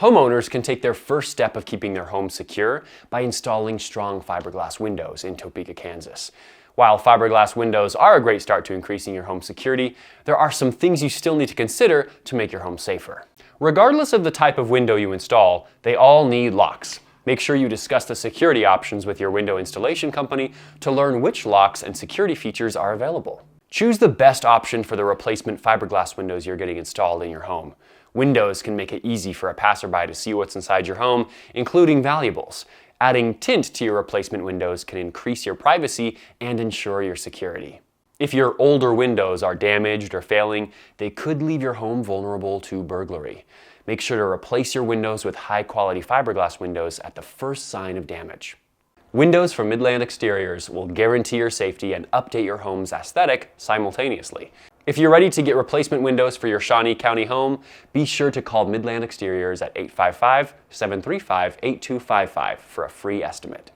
Homeowners can take their first step of keeping their home secure by installing strong fiberglass windows in Topeka, Kansas. While fiberglass windows are a great start to increasing your home security, there are some things you still need to consider to make your home safer. Regardless of the type of window you install, they all need locks. Make sure you discuss the security options with your window installation company to learn which locks and security features are available. Choose the best option for the replacement fiberglass windows you're getting installed in your home. Windows can make it easy for a passerby to see what's inside your home, including valuables. Adding tint to your replacement windows can increase your privacy and ensure your security. If your older windows are damaged or failing, they could leave your home vulnerable to burglary. Make sure to replace your windows with high-quality fiberglass windows at the first sign of damage. Windows from Midland Exteriors will guarantee your safety and update your home's aesthetic simultaneously. If you're ready to get replacement windows for your Shawnee County home, be sure to call Midland Exteriors at 855-735-8255 for a free estimate.